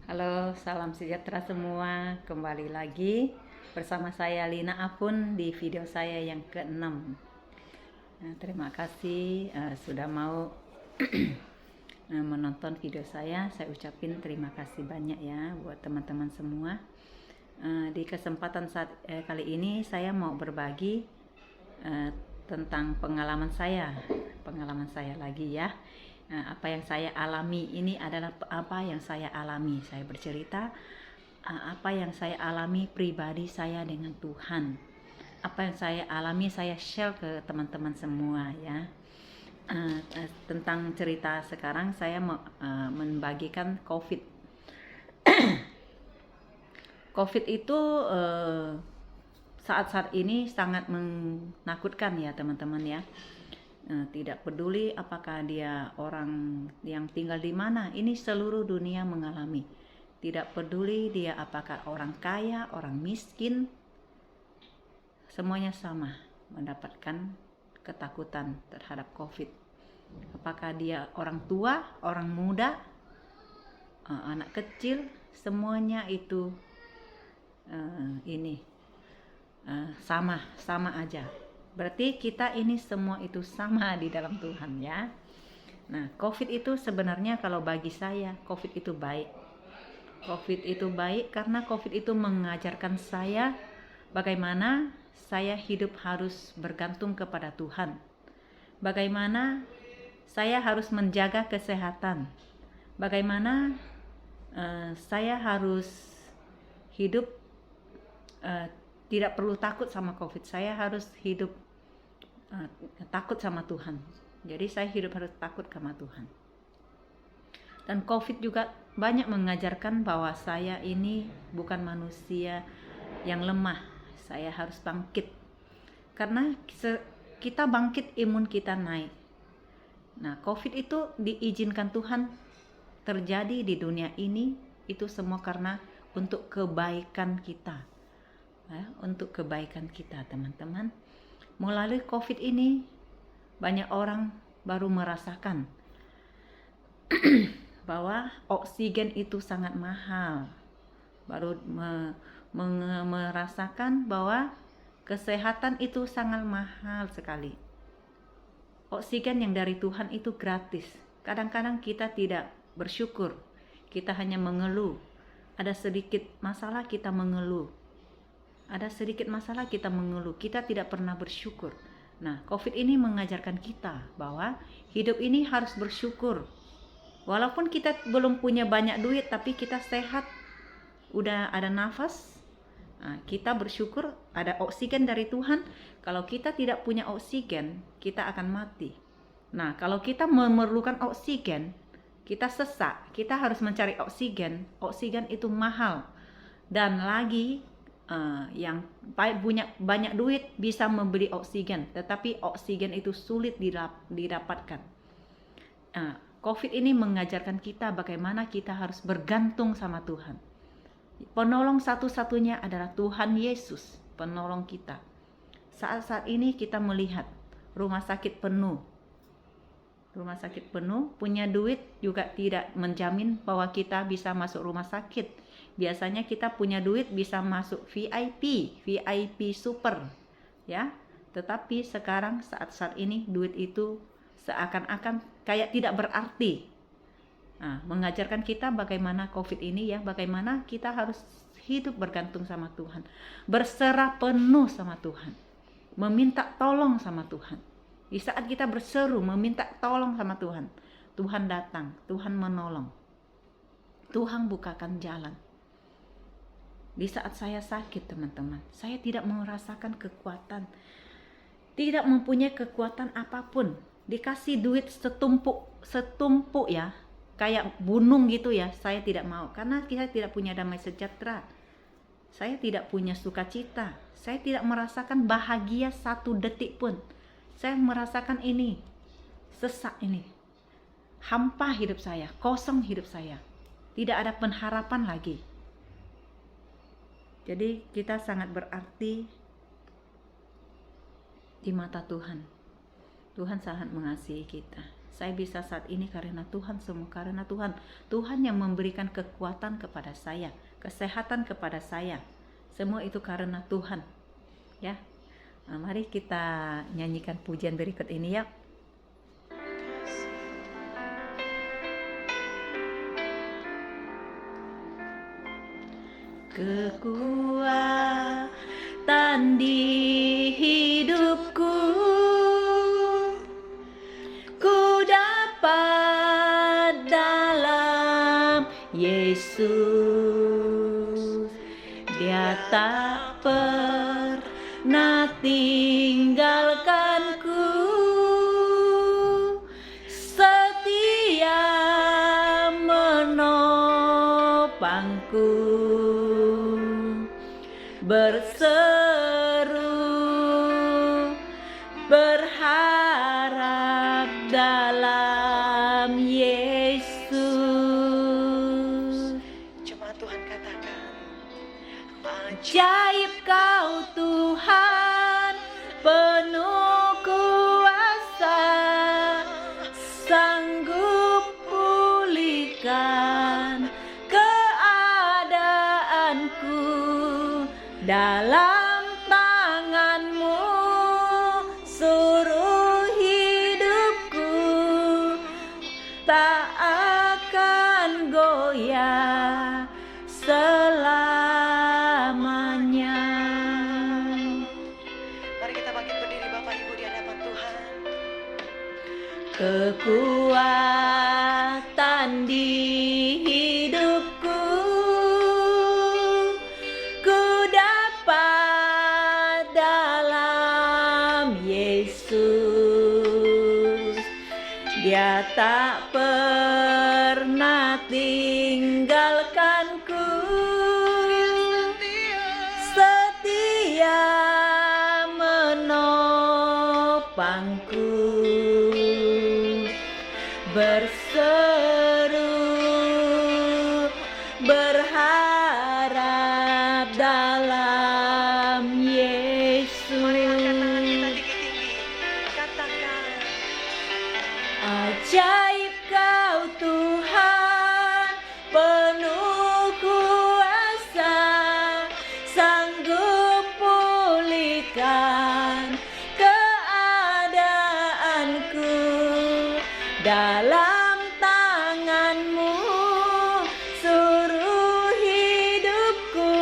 Halo, salam sejahtera semua. Kembali lagi bersama saya Lina Apun di video saya yang ke-6. Terima kasih sudah mau menonton video saya. Saya ucapin terima kasih banyak ya buat teman-teman semua. Di kesempatan kali ini saya mau berbagi tentang pengalaman saya lagi ya. Apa yang saya alami ini adalah apa yang saya alami. Saya bercerita apa yang saya alami pribadi saya dengan Tuhan. Apa yang saya alami saya share ke teman-teman semua ya. Tentang cerita sekarang saya membagikan COVID. COVID itu saat-saat ini sangat menakutkan ya teman-teman ya. Tidak peduli apakah dia orang yang tinggal di mana, ini seluruh dunia mengalami. Tidak peduli dia apakah orang kaya, orang miskin, semuanya sama mendapatkan ketakutan terhadap COVID. Apakah dia orang tua, orang muda, anak kecil, semuanya itu sama aja. Berarti kita ini semua itu sama di dalam Tuhan ya. Nah, COVID itu sebenarnya kalau bagi saya, COVID itu baik. COVID itu baik karena COVID itu mengajarkan saya bagaimana saya hidup harus bergantung kepada Tuhan. Bagaimana saya harus menjaga kesehatan. Bagaimana saya harus hidup tidak perlu takut sama COVID. Saya harus hidup takut sama Tuhan. Jadi saya hidup harus takut sama Tuhan. Dan COVID juga banyak mengajarkan bahwa saya ini bukan manusia yang lemah. Saya harus bangkit. Karena kita bangkit, imun kita naik. Nah, COVID itu diizinkan Tuhan terjadi di dunia ini, itu semua karena untuk kebaikan kita. Ya, untuk kebaikan kita, teman-teman. Melalui COVID ini, banyak orang baru merasakan bahwa oksigen itu sangat mahal. Baru merasakan bahwa kesehatan itu sangat mahal sekali. Oksigen yang dari Tuhan itu gratis. Kadang-kadang kita tidak bersyukur. Kita hanya mengeluh. Ada sedikit masalah kita mengeluh. Ada sedikit masalah kita mengeluh, kita tidak pernah bersyukur. Nah, COVID ini mengajarkan kita bahwa hidup ini harus bersyukur. Walaupun kita belum punya banyak duit, tapi kita sehat, udah ada nafas, kita bersyukur ada oksigen dari Tuhan. Kalau kita tidak punya oksigen, kita akan mati. Nah, kalau kita memerlukan oksigen, kita sesak, kita harus mencari oksigen. Oksigen itu mahal. Dan lagi yang punya banyak duit bisa membeli oksigen, tetapi oksigen itu sulit didapatkan. COVID ini mengajarkan kita bagaimana kita harus bergantung sama Tuhan. Penolong satu-satunya adalah Tuhan Yesus, penolong kita. Saat-saat ini kita melihat rumah sakit penuh. Rumah sakit penuh, punya duit juga tidak menjamin bahwa kita bisa masuk rumah sakit. Biasanya kita punya duit bisa masuk VIP super, ya. Tetapi sekarang saat ini duit itu seakan-akan kayak tidak berarti. Mengajarkan kita bagaimana COVID ini ya, bagaimana kita harus hidup bergantung sama Tuhan, berserah penuh sama Tuhan, meminta tolong sama Tuhan. Di saat kita berseru meminta tolong sama Tuhan, Tuhan datang, Tuhan menolong, Tuhan bukakan jalan. Di saat saya sakit, teman-teman, saya tidak merasakan kekuatan, tidak mempunyai kekuatan apapun. Dikasih duit setumpuk ya, kayak gunung gitu ya, saya tidak mau. Karena kita tidak punya damai sejahtera. Saya tidak punya sukacita. Saya tidak merasakan bahagia satu detik pun. Saya merasakan ini, sesak ini. Hampa hidup saya, kosong hidup saya. Tidak ada pengharapan lagi. Jadi kita sangat berarti di mata Tuhan. Tuhan sangat mengasihi kita. Saya bisa saat ini karena Tuhan, semua karena Tuhan. Tuhan yang memberikan kekuatan kepada saya, kesehatan kepada saya. Semua itu karena Tuhan. Ya. Nah, mari kita nyanyikan pujian berikut ini ya. Kekuatan di hidupku, ku dapat dalam Yesus. Dia tak pernah tinggalkanku, setia menopangku, berseru berharap dalam Yesus. Cuma Tuhan katakan, ajaib Kau Tuhan, penuh kuasa, sanggup pulihkan keadaanku. Dalam tangan-Mu suruh hidupku tak akan goyah selamanya. mari kita bangkit berdiri Bapak Ibu di hadapan Tuhan. Kekuatan di hidupku, ku dapat dalam Yesus. Dia tak pernah tinggalkanku, setia menopangku, berseru berharap dalam Yesus. Mari angkat tangan kita tinggi-tinggi, katakan, ajaib Kau Tuhan, penuh kuasa, sanggup pulihkan keadaanku. Dalam tangan-Mu suruh hidupku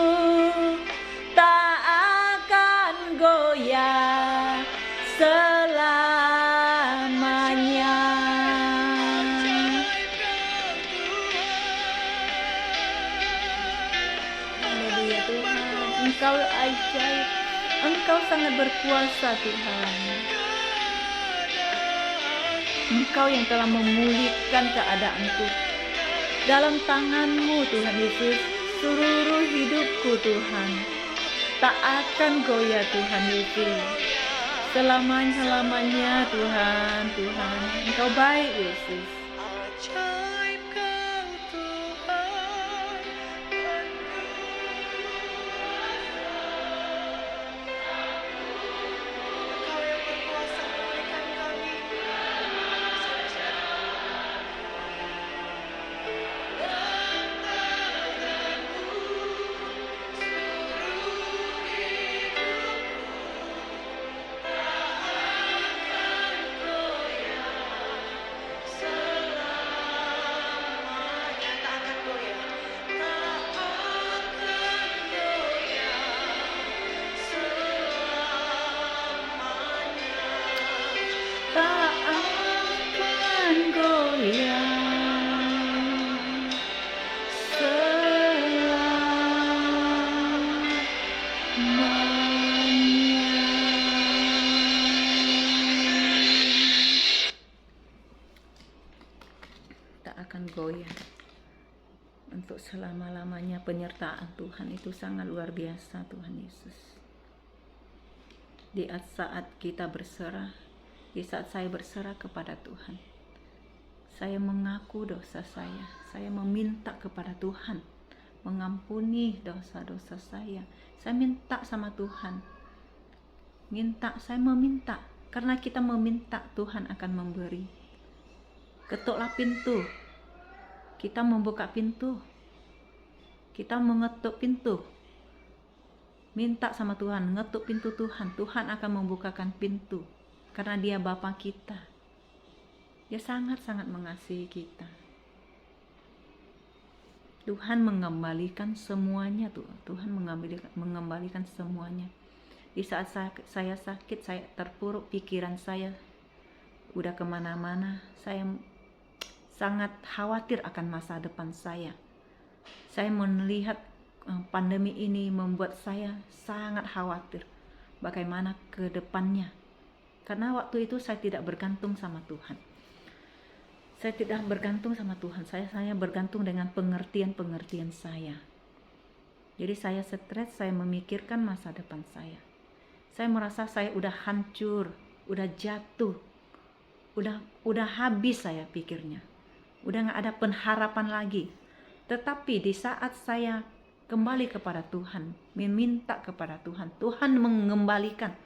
tak akan goyah selamanya. Haleluya Tuhan, Engkau ajaib, Engkau sangat berkuasa Tuhan. Engkau yang telah memulihkan keadaanku. Dalam tangan-Mu Tuhan Yesus, seluruh hidupku Tuhan tak akan goyah Tuhan Yesus. Selamanya Tuhan, Tuhan, Engkau baik Yesus. ajaib Kau Tuhan, Engkau yang berkuasa memulihkan kami. Tak akan goyah selamanya. Tak akan goyah. Untuk selama-lamanya penyertaan Tuhan itu sangat luar biasa Tuhan Yesus. Di saat kita berserah, di saat saya berserah kepada Tuhan, saya mengaku dosa saya meminta kepada Tuhan mengampuni dosa-dosa saya. Saya minta sama Tuhan, saya meminta, karena kita meminta Tuhan akan memberi. Ketuklah pintu. Kita membuka pintu. Kita mengetuk pintu. Minta sama Tuhan, ngetuk pintu Tuhan. Tuhan akan membukakan pintu. Karena Dia Bapa kita. Dia sangat-sangat mengasihi kita. Tuhan mengembalikan semuanya tuh. Tuhan mengembalikan semuanya. Di saat saya sakit, saya terpuruk, pikiran saya udah kemana-mana. Saya sangat khawatir akan masa depan saya. Saya melihat pandemi ini membuat saya sangat khawatir bagaimana ke depannya. Karena waktu itu saya tidak bergantung sama Tuhan. Saya tidak bergantung sama Tuhan. Saya bergantung dengan pengertian saya. Jadi saya stres, saya memikirkan masa depan saya. Saya merasa saya udah hancur, udah jatuh, udah habis saya pikirnya. Udah gak ada pengharapan lagi. Tetapi di saat saya kembali kepada Tuhan, meminta kepada Tuhan, Tuhan mengembalikan.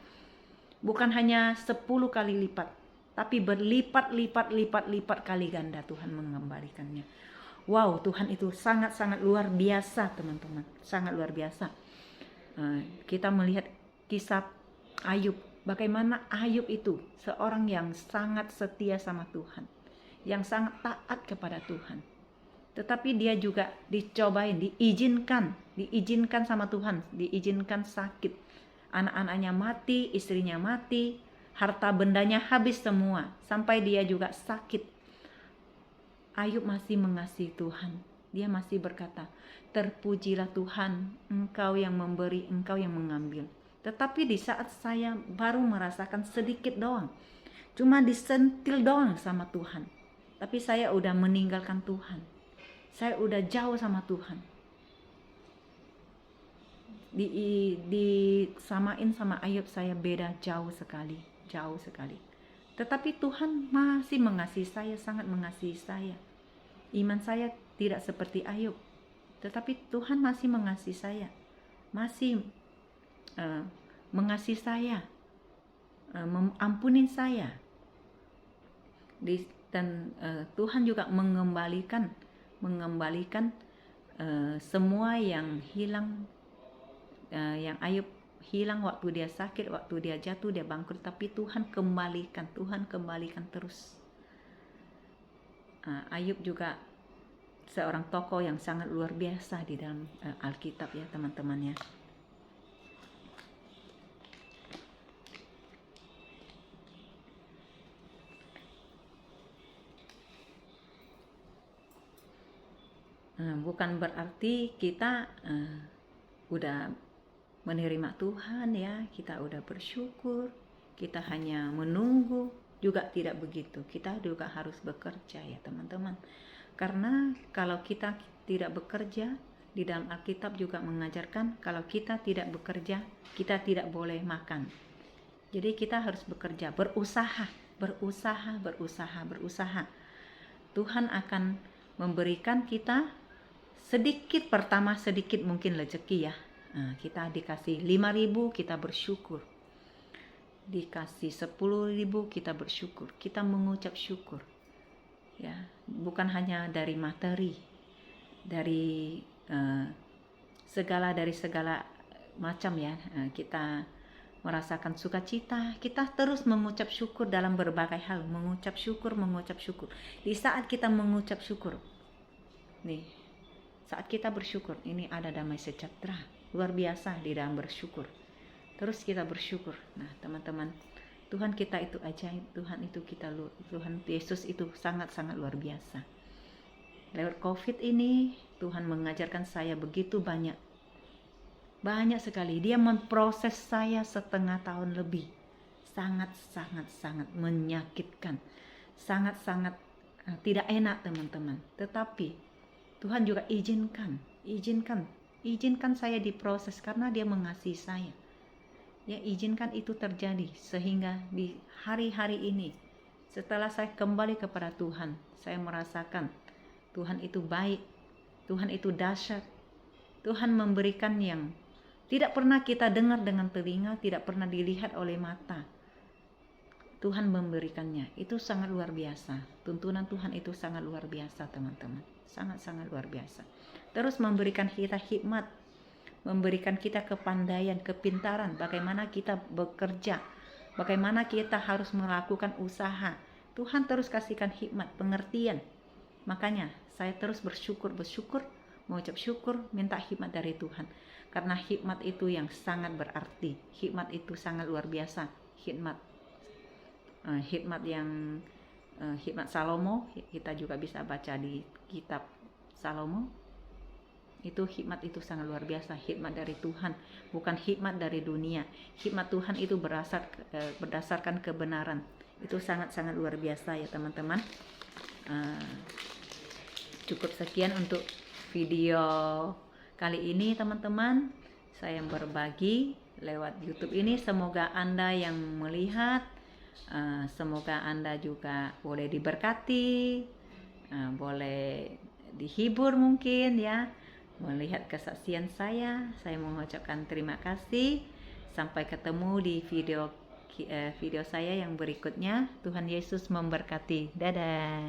Bukan hanya 10 kali lipat, tapi berlipat-lipat kali ganda Tuhan mengembalikannya. Wow, Tuhan itu sangat-sangat luar biasa, teman-teman. Sangat luar biasa. Kita melihat kisah Ayub. Bagaimana Ayub itu seorang yang sangat setia sama Tuhan, yang sangat taat kepada Tuhan. Tetapi dia juga dicobain, diizinkan sama Tuhan, diizinkan sakit. Anak-anaknya mati, istrinya mati, harta bendanya habis semua, sampai dia juga sakit. Ayub masih mengasihi Tuhan. Dia masih berkata, terpujilah Tuhan, Engkau yang memberi, Engkau yang mengambil. Tetapi di saat saya baru merasakan sedikit doang, cuma disentil doang sama Tuhan, tapi saya udah meninggalkan Tuhan. Saya udah jauh sama Tuhan. Disamain sama Ayub, saya beda jauh sekali. Tetapi Tuhan masih mengasihi saya, sangat mengasihi saya. Iman saya tidak seperti Ayub, tetapi Tuhan masih mengasihi saya, masih mengasihi saya, mengampunin saya. Dan Tuhan juga mengembalikan semua yang hilang, yang Ayub hilang waktu dia sakit, waktu dia jatuh, dia bangkrut, tapi Tuhan kembalikan terus. Ayub juga seorang tokoh yang sangat luar biasa di dalam Alkitab ya teman-teman ya. Bukan berarti kita udah menerima Tuhan ya, kita udah bersyukur, kita hanya menunggu, juga tidak begitu. Kita juga harus bekerja ya teman-teman. Karena kalau kita tidak bekerja, di dalam Alkitab juga mengajarkan kalau kita tidak bekerja, kita tidak boleh makan. Jadi kita harus bekerja, berusaha. Tuhan akan memberikan kita sedikit, pertama sedikit mungkin rezeki ya. Kita dikasih 5.000, kita bersyukur. Dikasih 10.000, kita bersyukur. Kita mengucap syukur. Ya, bukan hanya dari materi, dari segala macam ya. Kita merasakan sukacita, kita terus mengucap syukur dalam berbagai hal, mengucap syukur. Di saat kita mengucap syukur, nih, saat kita bersyukur, ini ada damai sejahtera luar biasa di dalam bersyukur. Terus kita bersyukur. Nah, teman-teman, Tuhan kita itu ajaib, Tuhan Yesus itu sangat-sangat luar biasa. Lewat COVID ini, Tuhan mengajarkan saya begitu banyak sekali. Dia memproses saya setengah tahun lebih. Sangat menyakitkan. Sangat tidak enak teman-teman. Tetapi Tuhan juga izinkan saya diproses karena dia mengasihi saya. Ya, izinkan itu terjadi sehingga di hari-hari ini, setelah saya kembali kepada Tuhan, saya merasakan Tuhan itu baik, Tuhan itu dahsyat. Tuhan memberikan yang tidak pernah kita dengar dengan telinga, tidak pernah dilihat oleh mata. Tuhan memberikannya. Itu sangat luar biasa. Tuntunan Tuhan itu sangat luar biasa, teman-teman. Sangat-sangat luar biasa. Terus memberikan kita hikmat, memberikan kita kepandaian, kepintaran, bagaimana kita bekerja, bagaimana kita harus melakukan usaha. Tuhan terus kasihkan hikmat, pengertian. Makanya saya terus bersyukur, mengucap syukur, minta hikmat dari Tuhan. Karena hikmat itu yang sangat berarti. Hikmat itu sangat luar biasa. Hikmat yang hikmat Salomo, kita juga bisa baca di kitab Salomo. Itu hikmat itu sangat luar biasa, hikmat dari Tuhan, bukan hikmat dari dunia. Hikmat Tuhan itu berdasarkan kebenaran. Itu sangat-sangat luar biasa ya teman-teman. Cukup sekian untuk video kali ini teman-teman. Saya berbagi lewat YouTube ini. Semoga Anda yang melihat, semoga Anda juga boleh diberkati, boleh dihibur mungkin ya. Melihat kesaksian saya mengucapkan terima kasih. Sampai ketemu di video saya yang berikutnya. Tuhan Yesus memberkati. Dadah.